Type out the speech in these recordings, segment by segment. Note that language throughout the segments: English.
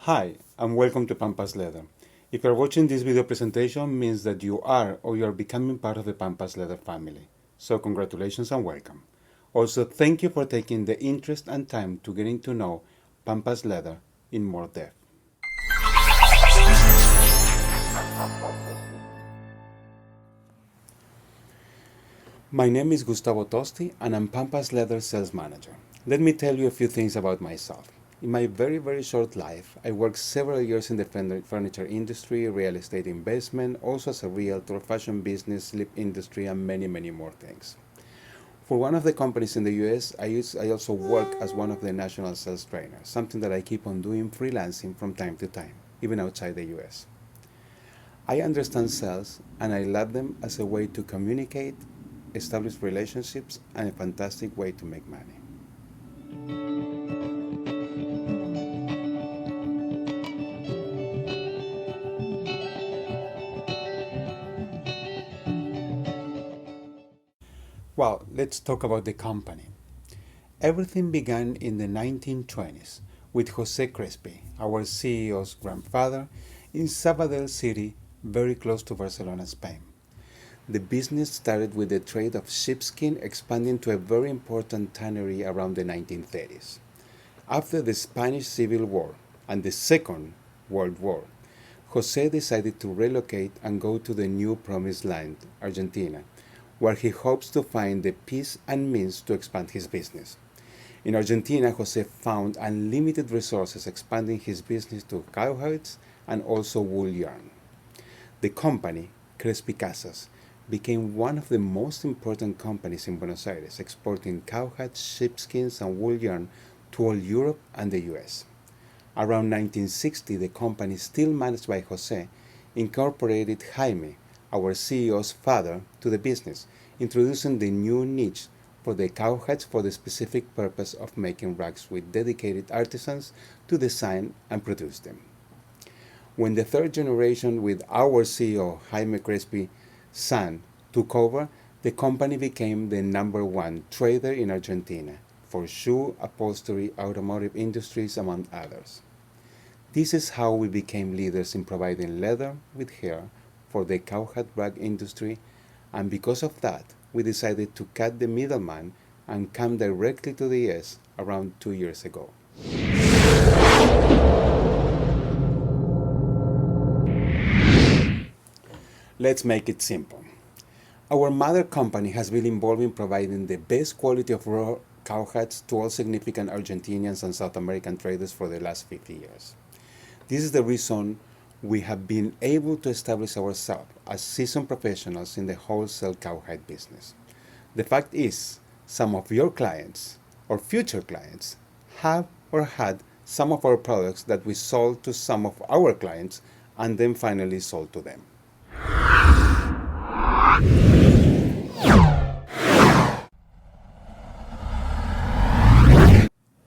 Hi, and welcome to Pampas Leather. If you're watching this video presentation, means that you are or you are becoming part of the Pampas Leather family. So congratulations and welcome. Also, thank you for taking the interest and time to getting to know Pampas Leather in more depth. My name is Gustavo Tosti, and I'm Pampas Leather Sales Manager. Let me tell you a few things about myself. In my very short life, I worked several years in the furniture industry, real estate investment, also as a realtor, fashion business, sleep industry, and many more things. For one of the companies in the US, I also work as one of the national sales trainers, something that I keep on doing freelancing from time to time, even outside the US. I understand sales and I love them as a way to communicate, establish relationships, and a fantastic way to make money. Well, let's talk about the company. Everything began in the 1920s with Jose Crespi, our CEO's grandfather, in Sabadell City, very close to Barcelona, Spain. The business started with the trade of sheepskin, expanding to a very important tannery around the 1930s. After the Spanish Civil War and the Second World War, Jose decided to relocate and go to the new promised land, Argentina, where he hopes to find the peace and means to expand his business. In Argentina, Jose found unlimited resources expanding his business to cowhides and also wool yarn. The company, Crespi Casas, became one of the most important companies in Buenos Aires, exporting cowhides, sheepskins, and wool yarn to all Europe and the US. Around 1960, the company, still managed by Jose, incorporated Jaime, our CEO's father, to the business, introducing the new niche for the cowhides for the specific purpose of making rugs with dedicated artisans to design and produce them. When the third generation with our CEO, Jaime Crespi, son, took over, the company became the number one trader in Argentina for shoe, upholstery, automotive industries, among others. This is how we became leaders in providing leather with hair for the cowhide rug industry, and because of that, we decided to cut the middleman and come directly to the US around 2 years ago. Let's make it simple. Our mother company has been involved in providing the best quality of raw cowhides to all significant Argentinians and South American traders for the last 50 years. This is the reason we have been able to establish ourselves as seasoned professionals in the wholesale cowhide business. The fact is, some of your clients or future clients have or had some of our products that we sold to some of our clients and then finally sold to them.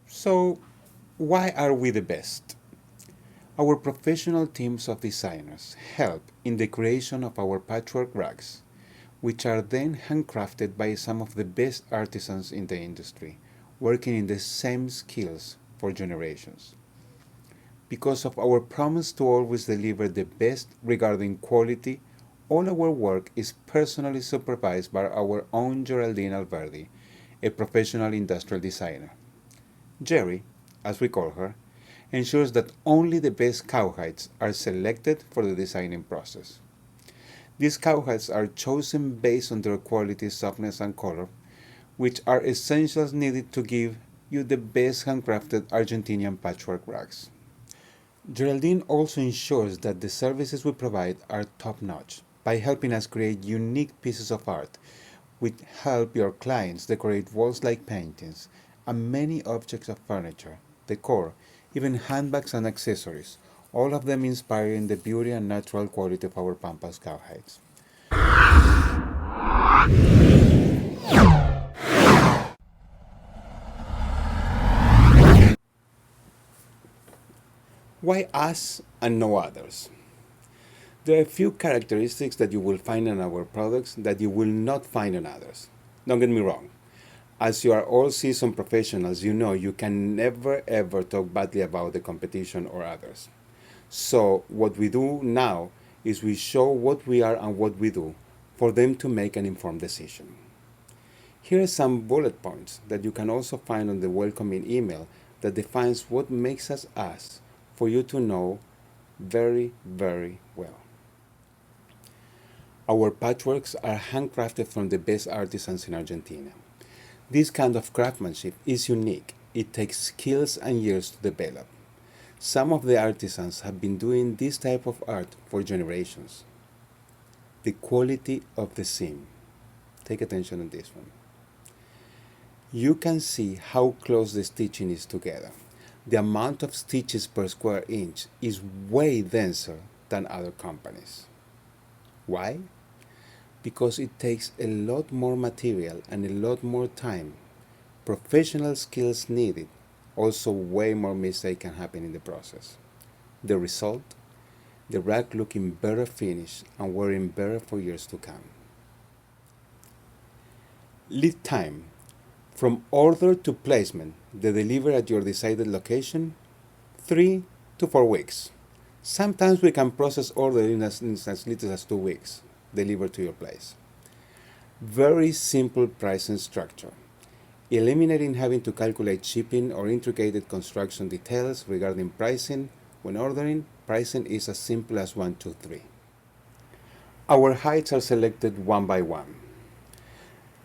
So, why are we the best? Our professional teams of designers help in the creation of our patchwork rugs, which are then handcrafted by some of the best artisans in the industry, working in the same skills for generations. Because of our promise to always deliver the best regarding quality, all our work is personally supervised by our own Geraldine Alberdi, a professional industrial designer. Jerry, as we call her, ensures that only the best cowhides are selected for the designing process. These cowhides are chosen based on their quality, softness, and color, which are essentials needed to give you the best handcrafted Argentinian patchwork rugs. Geraldine also ensures that the services we provide are top-notch by helping us create unique pieces of art, which help your clients decorate walls-like paintings and many objects of furniture, decor, even handbags and accessories, all of them inspiring the beauty and natural quality of our Pampas cowhides. Why us and no others? There are a few characteristics that you will find in our products that you will not find in others. Don't get me wrong. As you are all seasoned professionals, you know you can never ever talk badly about the competition or others. So, what we do now is we show what we are and what we do for them to make an informed decision. Here are some bullet points that you can also find on the welcoming email that defines what makes us us for you to know very, very well. Our patchworks are handcrafted from the best artisans in Argentina. This kind of craftsmanship is unique. It takes skills and years to develop. Some of the artisans have been doing this type of art for generations. The quality of the seam. Take attention on this one. You can see how close the stitching is together. The amount of stitches per square inch is way denser than other companies. Why? Because it takes a lot more material and a lot more time. Professional skills needed. Also, way more mistakes can happen in the process. The result? The rag looking better finished and wearing better for years to come. Lead time. From order to placement, the delivery at your decided location, 3 to 4 weeks. Sometimes we can process order in as little as 2 weeks, delivered to your place. Very simple pricing structure. Eliminating having to calculate shipping or intricate construction details regarding pricing. When ordering, pricing is as simple as 1, 2, 3. Our heights are selected one by one.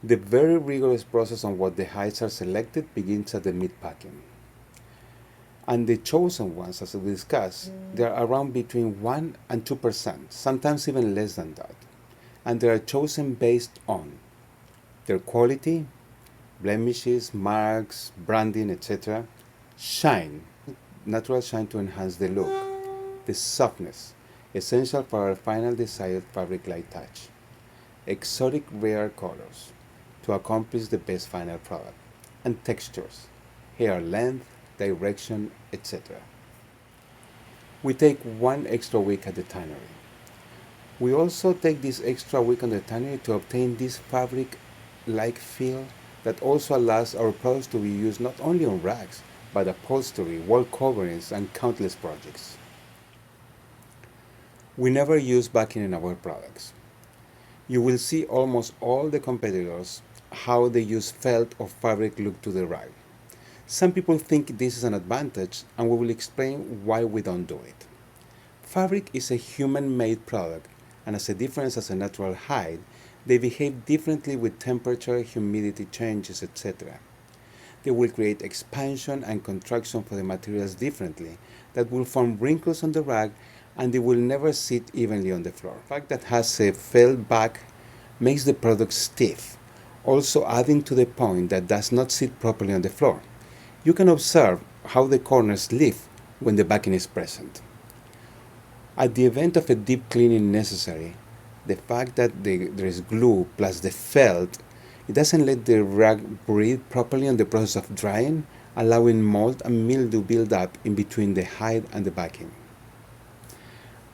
The very rigorous process on what the heights are selected begins at the meat packing. And the chosen ones, as we discussed, they are around between 1 and 2%, sometimes even less than that. And they are chosen based on their quality, blemishes, marks, branding, etc. Shine, natural shine to enhance the look. The softness, essential for our final desired fabric light touch. Exotic rare colors, to accomplish the best final product. And textures, hair length, direction, etc. We take 1 extra week at the tannery. We also take this extra week on the tannery to obtain this fabric-like feel that also allows our products to be used not only on rags, but upholstery, wall coverings, and countless projects. We never use backing in our products. You will see almost all the competitors how they use felt or fabric look to the rag. Some people think this is an advantage, and we will explain why we don't do it. Fabric is a human-made product, and as a difference as a natural hide, they behave differently with temperature, humidity changes, etc. They will create expansion and contraction for the materials differently, that will form wrinkles on the rag, and they will never sit evenly on the floor. The fact that has a felt back makes the product stiff, also adding to the point that does not sit properly on the floor. You can observe how the corners lift when the backing is present. At the event of a deep cleaning necessary, the fact that there is glue plus the felt, it doesn't let the rag breathe properly in the process of drying, allowing mold and mildew build up in between the hide and the backing.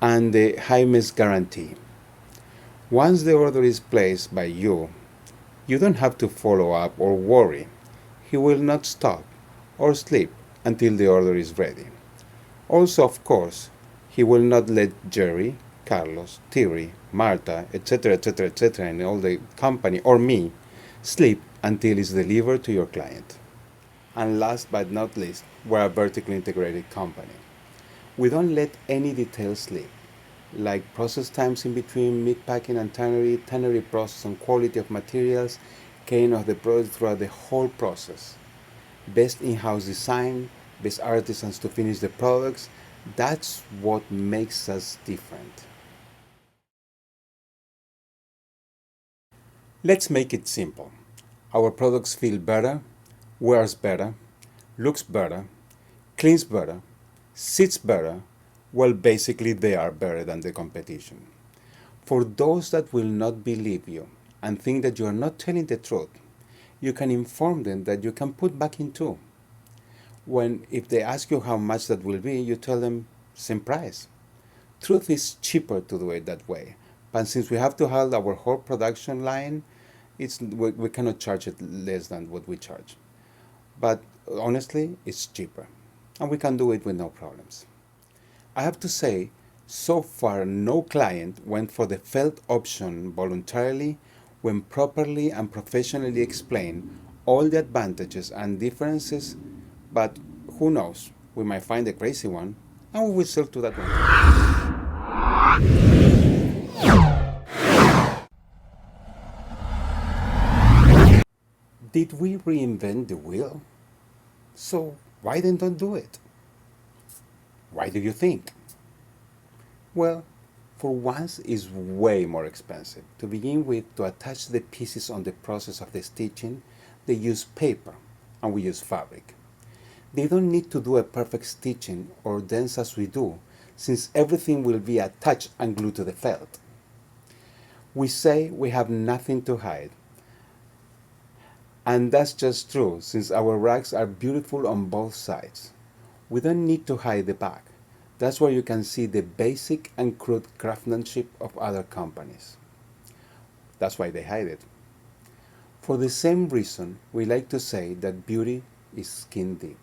And the high mess guarantee. Once the order is placed by you, you don't have to follow up or worry. He will not stop or sleep until the order is ready. Also, of course, he will not let Jerry, Carlos, Thierry, Marta, etc., etc., etc., and all the company or me sleep until it's delivered to your client. And last but not least, we're a vertically integrated company. We don't let any details slip, like process times in between meat packing and tannery process and quality of materials, cane of the product throughout the whole process. Best in-house design, best artisans to finish the products. That's what makes us different. Let's make it simple. Our products feel better, wears better, looks better, cleans better, sits better. Well, basically they are better than the competition. For those that will not believe you and think that you are not telling the truth, you can inform them that you can put back in too. If they ask you how much that will be, you tell them same price. Truth is cheaper to do it that way, but since we have to hold our whole production line, We cannot charge it less than what we charge. But honestly, it's cheaper, and we can do it with no problems. I have to say, so far no client went for the felt option voluntarily when properly and professionally explained all the advantages and differences, but who knows, we might find a crazy one and we will sell to that one. Did we reinvent the wheel? So why then don't do it? Why do you think? Well, for once it's way more expensive. To begin with, to attach the pieces on the process of the stitching, they use paper and we use fabric. They don't need to do a perfect stitching or dance as we do, since everything will be attached and glued to the felt. We say we have nothing to hide, and that's just true, since our rags are beautiful on both sides. We don't need to hide the back. That's where you can see the basic and crude craftsmanship of other companies. That's why they hide it. For the same reason, we like to say that beauty is skin deep.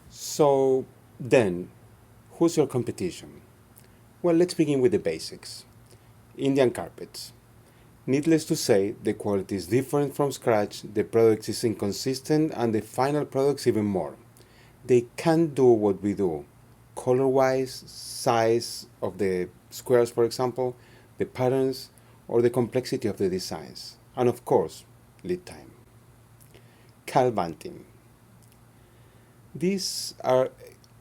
So then, who's your competition? Well, let's begin with the basics. Indian carpets. Needless to say, the quality is different from scratch, the product is inconsistent, and the final products even more. They can't do what we do. Color wise, size of the squares, for example, the patterns, or the complexity of the designs. And of course, lead time. Calbanting. These are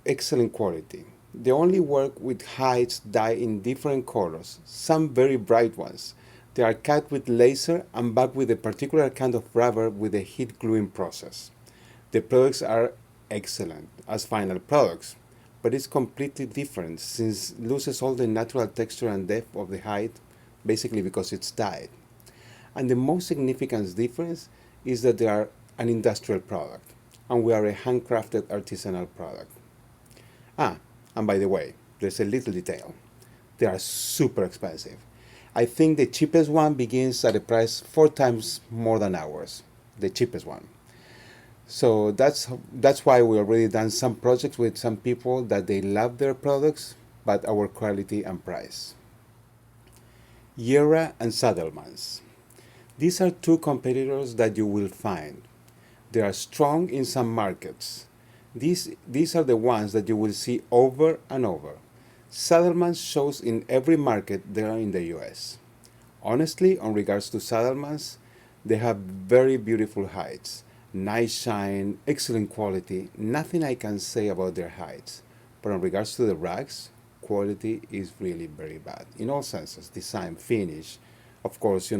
excellent quality. They only work with hides dyed in different colors, some very bright ones. They are cut with laser and backed with a particular kind of rubber with a heat gluing process. The products are excellent as final products, but it's completely different since it loses all the natural texture and depth of the hide, basically because it's dyed. And the most significant difference is that they are an industrial product, and we are a handcrafted artisanal product. Ah, and by the way, there's a little detail. They are super expensive. I think the cheapest one begins at a price 4 times more than ours. The cheapest one. So that's why we already done some projects with some people that they love their products, but our quality and price. Yera and Saddlemans. These are two competitors that you will find. They are strong in some markets. These are the ones that you will see over and over. Saddlemans shows in every market there in the US. Honestly, on regards to Saddlemans, they have very beautiful hides, nice shine, excellent quality. Nothing I can say about their hides. But on regards to the rags, quality is really very bad. In all senses, design, finish, of course,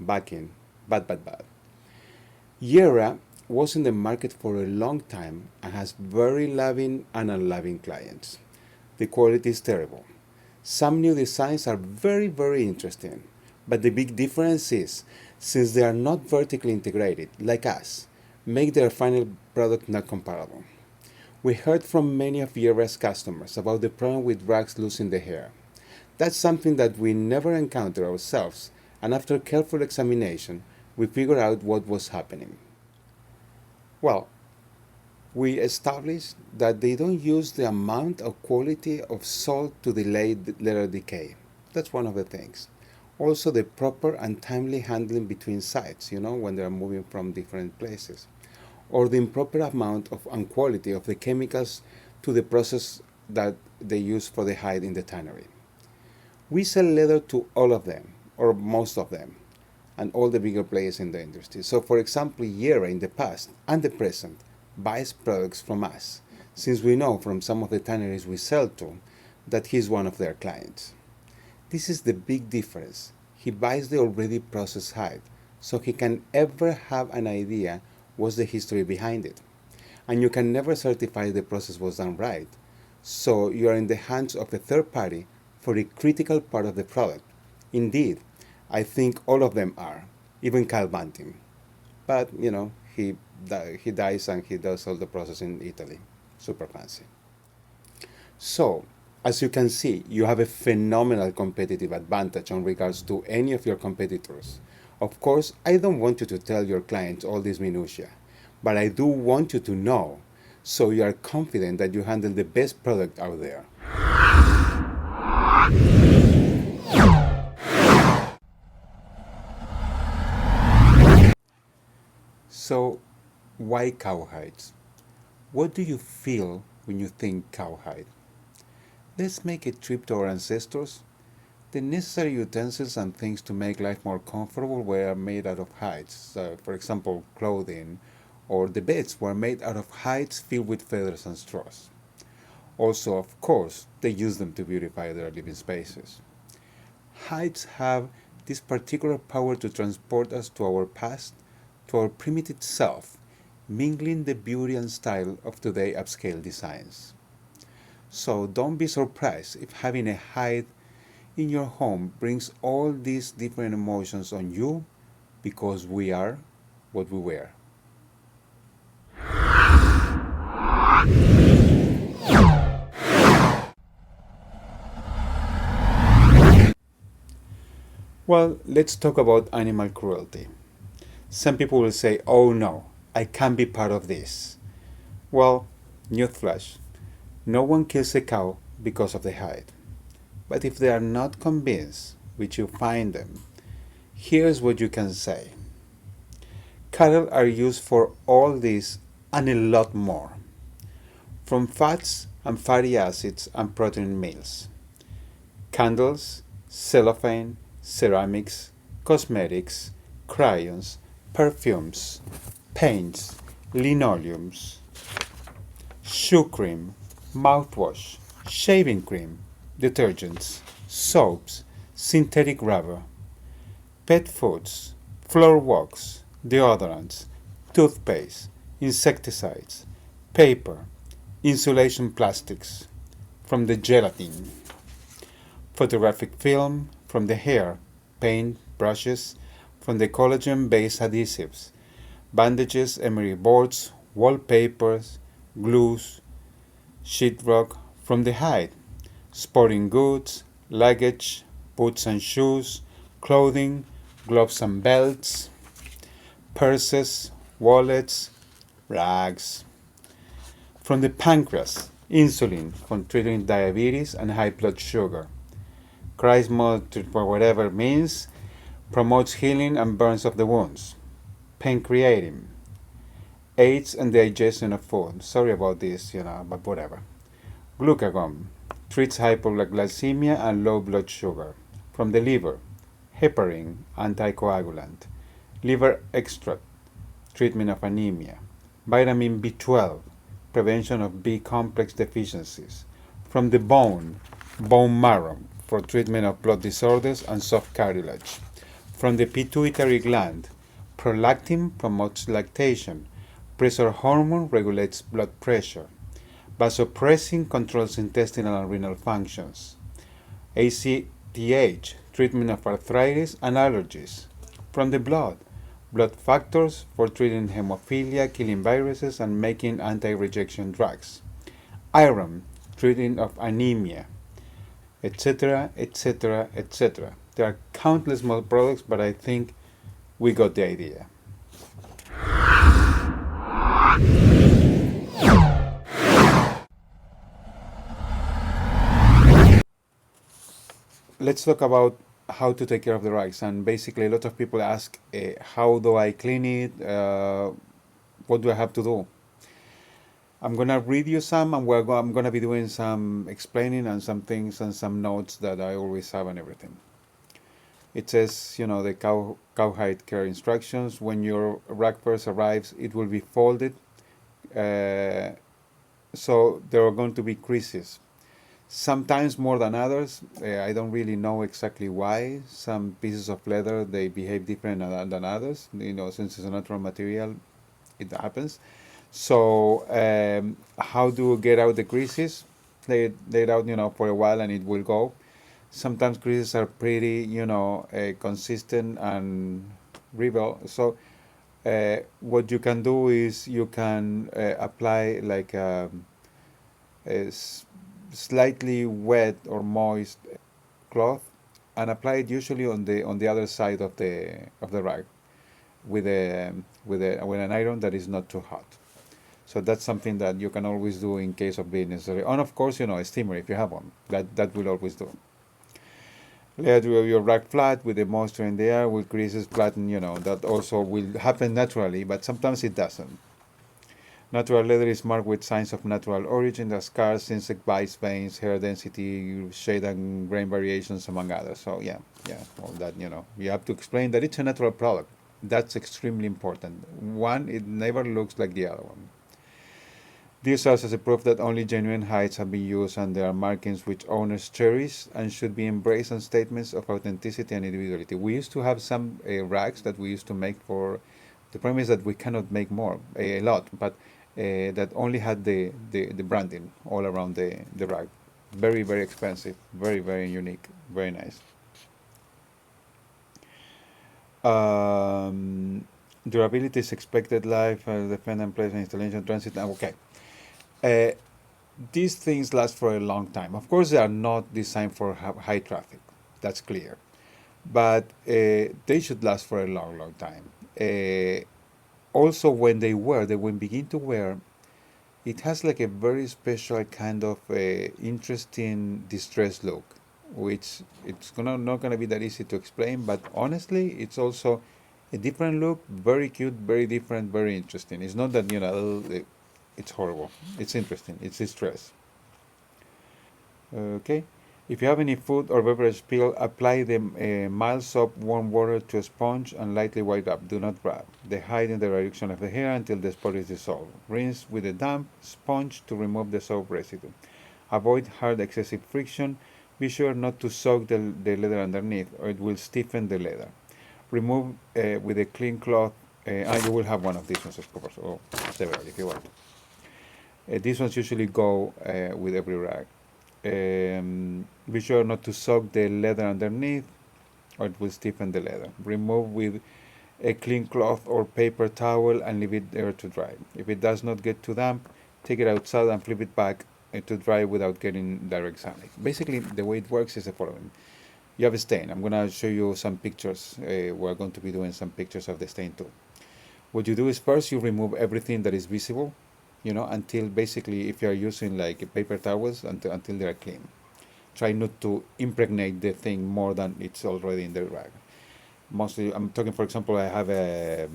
backing, bad. Yera was in the market for a long time and has very loving and unloving clients. The quality is terrible. Some new designs are very interesting, but the big difference is, since they are not vertically integrated, like us, make their final product not comparable. We heard from many of Yera's customers about the problem with rags losing the hair. That's something that we never encountered ourselves, and after careful examination, we figured out what was happening. Well, we established that they don't use the amount of quality of salt to delay leather decay. That's one of the things. Also, the proper and timely handling between sites, when they are moving from different places. Or the improper amount of and quality of the chemicals to the process that they use for the hide in the tannery. We sell leather to all of them, or most of them, and all the bigger players in the industry. So, for example, Yera in the past and the present buys products from us, since we know from some of the tanneries we sell to that he's one of their clients. This is the big difference. He buys the already processed hide, so he can ever have an idea what's the history behind it. And you can never certify the process was done right. So you are in the hands of a third party for a critical part of the product. Indeed, I think all of them are, even Cal Banting. But, he dies and he does all the process in Italy. Super fancy. So, as you can see, you have a phenomenal competitive advantage on regards to any of your competitors. Of course, I don't want you to tell your clients all this minutiae, but I do want you to know so you are confident that you handle the best product out there. So, why cowhides? What do you feel when you think cowhide? Let's make a trip to our ancestors. The necessary utensils and things to make life more comfortable were made out of hides. For example, clothing or the beds were made out of hides filled with feathers and straws. Also, of course, they used them to beautify their living spaces. Hides have this particular power to transport us to our past, to our primitive self, mingling the beauty and style of today's upscale designs. So don't be surprised if having a hide in your home brings all these different emotions on you because we are what we wear. Well, let's talk about animal cruelty. Some people will say, oh no, I can't be part of this. Well, newsflash, no one kills a cow because of the hide. But if they are not convinced, which you find them, here's what you can say. Cattle are used for all this and a lot more, from fats and fatty acids and protein meals, candles, cellophane, ceramics, cosmetics, crayons, perfumes, paints, linoleums, shoe cream, mouthwash, shaving cream, detergents, soaps, synthetic rubber, pet foods, floor walks, deodorants, toothpaste, insecticides, paper, insulation plastics, from the gelatin, photographic film, from the hair, paint, brushes, from the collagen based adhesives, bandages, emery boards, wallpapers, glues, sheetrock, from the hide, sporting goods, luggage, boots and shoes, clothing, gloves and belts, purses, wallets, rags. From the pancreas, insulin for treating diabetes and high blood sugar. Christ mode, for whatever it means, promotes healing and burns of the wounds. Pancreatin aids in digestion of food. Sorry about this, but whatever. Glucagon treats hypoglycemia and low blood sugar. From the liver, heparin, anticoagulant. Liver extract, treatment of anemia. Vitamin B12, prevention of B complex deficiencies. From the bone, bone marrow, for treatment of blood disorders and soft cartilage. From the pituitary gland, prolactin promotes lactation. Pressure hormone regulates blood pressure. Vasopressin controls intestinal and renal functions. ACTH, treatment of arthritis and allergies. From the blood, blood factors for treating hemophilia, killing viruses, and making anti-rejection drugs. Iron, treating of anemia, etc., etc., etc. There are countless more products, but I think we got the idea. Let's talk about how to take care of the rice. And basically, a lot of people ask, how do I clean it? What do I have to do? I'm gonna read you some, and I'm gonna be doing some explaining and some things and some notes that I always have and everything. It says, the cowhide care instructions. When your rack first arrives, it will be folded, uh, so there are going to be creases. Sometimes more than others. I don't really know exactly why. Some pieces of leather they behave different than others. Since it's a natural material, it happens. So how do get out the creases? Lay it out, for a while, and it will go. Sometimes creases are pretty, consistent and rebel. So what you can do is you can apply like a slightly wet or moist cloth and apply it usually on the other side of the rag with a with an iron that is not too hot. So that's something that you can always do in case of being necessary. And of course, a steamer if you have one. That will always do. Let your rag flat with the moisture in the air will creases flatten. That also will happen naturally, but sometimes it doesn't. Natural leather is marked with signs of natural origin, the scars, insect bites, veins, hair density, shade and grain variations, among others. So yeah, all that, you have to explain that it's a natural product. That's extremely important. One, it never looks like the other one. This serves as a proof that only genuine hides have been used and there are markings which owners cherish and should be embraced as statements of authenticity and individuality. We used to have some rags that we used to make for. The problem is that we cannot make more, a lot, but that only had the branding all around the rag. Very, very expensive, very, very unique, very nice. Um, Durability is expected life, defendant place installation, transit. Okay. Uh, these things last for a long time. Of course, they are not designed for high traffic. That's clear. But they should last for a long, long time. Also, when they when begin to wear, it has like a very special kind of interesting distress look, which it's not gonna be that easy to explain. But honestly, it's also a different look, very cute, very different, very interesting. It's not that it's horrible. It's interesting. It's distress. Okay. If you have any food or beverage spill, apply the mild soap, warm water to a sponge and lightly wipe up. Do not rub. They hide in the direction of the hair until the spot is dissolved. Rinse with a damp sponge to remove the soap residue. Avoid hard excessive friction. Be sure not to soak the leather underneath or it will stiffen the leather. Remove with a clean cloth. You will have one of these ones, of course, or several if you want. These ones usually go with every rag. Be sure not to soak the leather underneath or it will stiffen the leather. Remove with a clean cloth or paper towel and leave it there to dry. If it does not get too damp, take it outside and flip it back to dry without getting direct sunlight. Basically, the way it works is the following. You have a stain. I'm going to show you some pictures. We're going to be doing some pictures of the stain too. What you do is first you remove everything that is visible, until basically if you are using like paper towels until they are clean. Try not to impregnate the thing more than it's already in the rag. Mostly, I'm talking, for example, I have a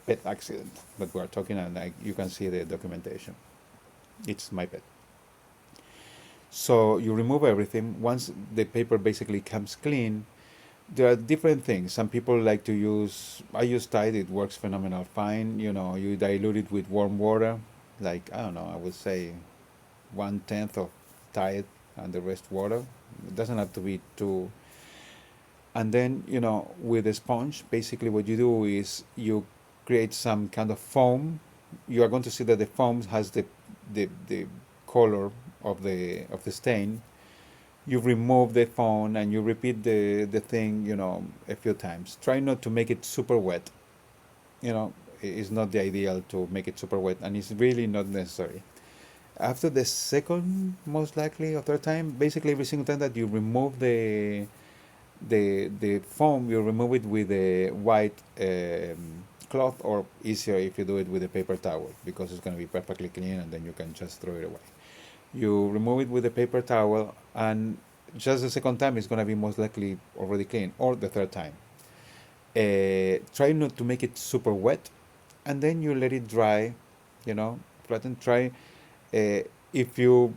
pet accident that we're talking, and you can see the documentation. It's my pet. So you remove everything. Once the paper basically comes clean, there are different things. Some people like to I use Tide, it works phenomenal fine. You dilute it with warm water, like, I don't know, I would say 1/10 of Tide and the rest water. It doesn't have to be too. And then, with a sponge, basically what you do is you create some kind of foam. You are going to see that the foam has the color of the stain. You remove the phone and you repeat the thing, a few times. Try not to make it super wet. It's not the ideal to make it super wet, and it's really not necessary. After the second, most likely, or third time, basically every single time that you remove the foam, you remove it with a white cloth, or easier if you do it with a paper towel, because it's going to be perfectly clean and then you can just throw it away. You remove it with a paper towel, and just the second time it's going to be most likely already clean, or the third time. Try not to make it super wet, and then you let it dry, flatten. Try, if you,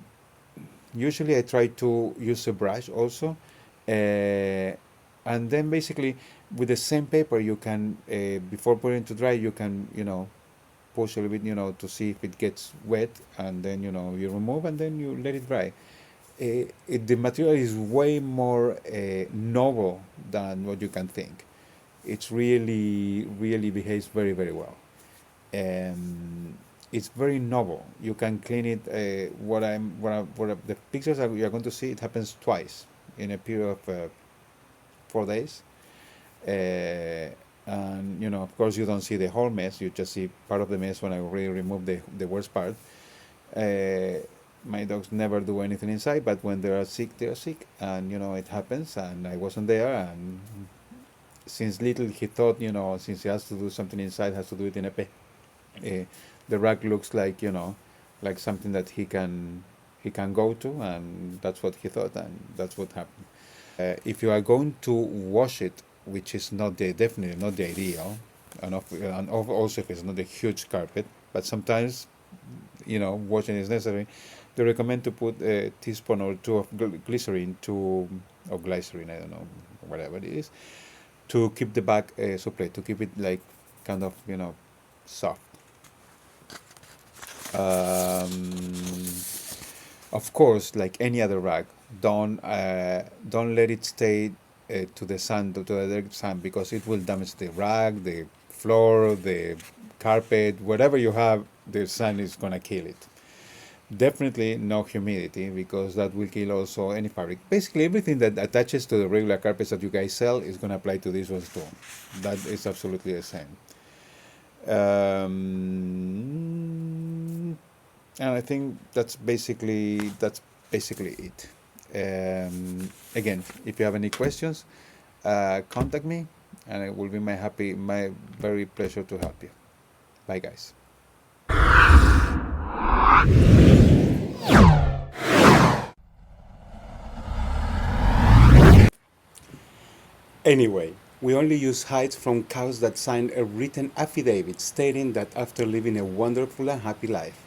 usually I try to use a brush also, and then basically with the same paper you can, before putting it to dry, you can, push a little bit, to see if it gets wet, and then you remove and then you let it dry. The material is way more novel than what you can think. It's really, really behaves very, very well. It's very novel. You can clean it. The pictures that you are going to see, it happens twice in a period of 4 days. And of course you don't see the whole mess, you just see part of the mess when I already removed the worst part. My dogs never do anything inside, but when they are sick, and it happens. And I wasn't there, and since little he thought, since he has to do something inside, has to do it in a the rag looks like like something that he can go to, and that's what he thought, and that's what happened. If you are going to wash it, which is not the definitely not the ideal, and also if it's not a huge carpet, but sometimes washing is necessary. They recommend to put a teaspoon or two of glycerin or glycerin, I don't know, whatever it is, to keep the bag supple, to keep it like kind of soft. Um, of course, like any other rag, don't let it stay to the sun, to the direct sun, because it will damage the rag, the floor, the carpet, whatever you have. The sun is gonna kill it. Definitely no humidity, because that will kill also any fabric. Basically, everything that attaches to the regular carpets that you guys sell is gonna apply to this ones too. That is absolutely the same. And I think that's basically it. Again, if you have any questions, contact me, and it will be my very pleasure to help you. Bye, guys. Anyway, we only use hides from cows that signed a written affidavit stating that after living a wonderful and happy life,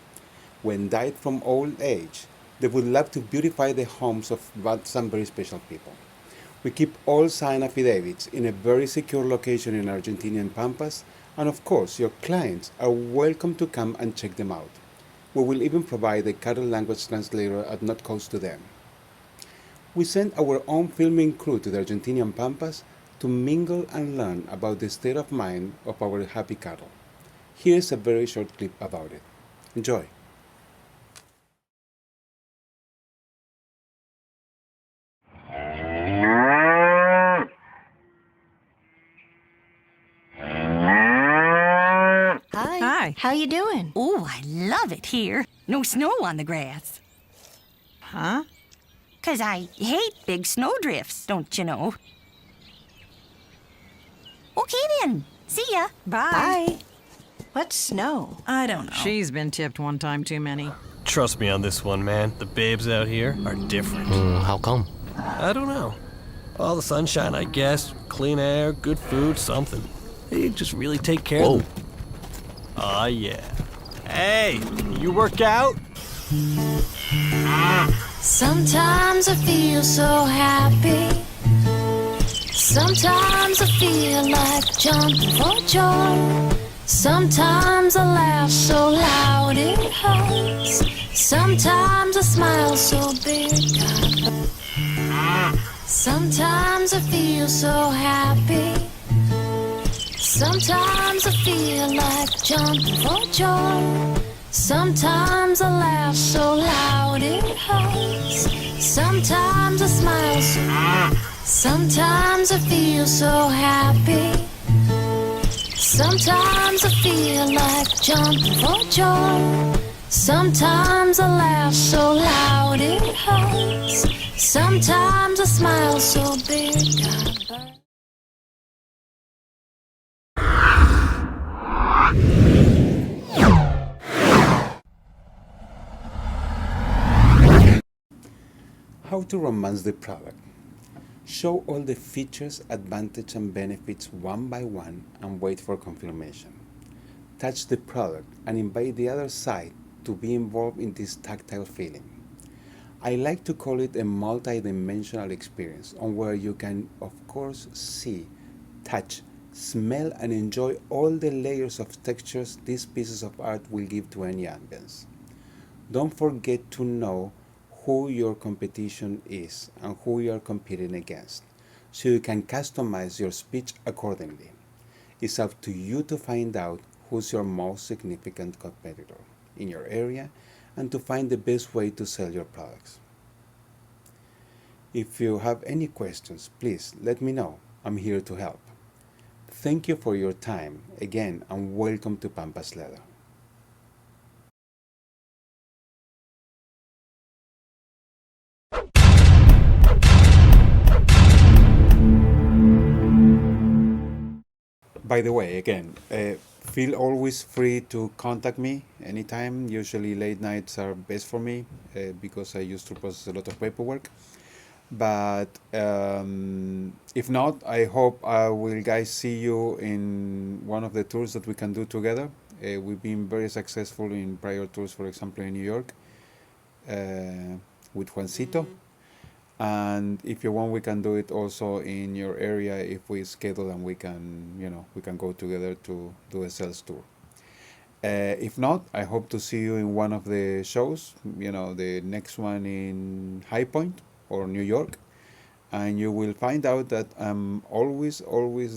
when died from old age, they would love to beautify the homes of some very special people. We keep all signed affidavits in a very secure location in Argentinian Pampas, and of course, your clients are welcome to come and check them out. We will even provide a cattle language translator at no cost to them. We sent our own filming crew to the Argentinian Pampas to mingle and learn about the state of mind of our happy cattle. Here's a very short clip about it. Enjoy. Hi. Hi. How you doing? Oh, I love it here. No snow on the grass. Huh? 'Cause I hate big snowdrifts, don't you know? Okay then. See ya. Bye. What's snow? I don't know. She's been tipped one time too many. Trust me on this one, man. The babes out here are different. How come? I don't know. All the sunshine, I guess. Clean air, good food, something. They just really take care Whoa. of them. Aw, yeah. Hey, you work out? Sometimes I feel so happy. Sometimes I feel like jumping for joy. Sometimes I laugh so loud it hurts. Sometimes I smile so big. Sometimes I feel so happy. Sometimes I feel like jumping for joy. Sometimes I laugh so loud it hurts. Sometimes I smile so. Sometimes I feel so happy. Sometimes I feel like jumping for joy. Sometimes I laugh so loud it hurts. Sometimes I smile so big. How to romance the product. Show all the features, advantages, and benefits one by one and wait for confirmation. Touch the product and invite the other side to be involved in this tactile feeling. I like to call it a multi-dimensional experience on where you can, of course, see, touch, smell, and enjoy all the layers of textures these pieces of art will give to any ambience. Don't forget to know who your competition is and who you are competing against, so you can customize your speech accordingly. It's up to you to find out who's your most significant competitor in your area and to find the best way to sell your products. If you have any questions, please let me know. I'm here to help. Thank you for your time again, and welcome to Pampas Leather. By the way, again, feel always free to contact me anytime. Usually late nights are best for me because I used to process a lot of paperwork. But if not, I hope I will guys see you in one of the tours that we can do together. We've been very successful in prior tours, for example, in New York with Juancito. And if you want, we can do it also in your area if we schedule and we can, we can go together to do a sales tour. If not, I hope to see you in one of the shows, the next one in High Point or New York. And you will find out that I'm always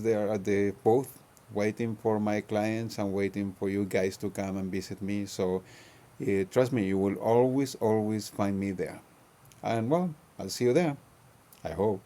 there at the booth, waiting for my clients and waiting for you guys to come and visit me. So trust me, you will always find me there. And well, I'll see you there. I hope.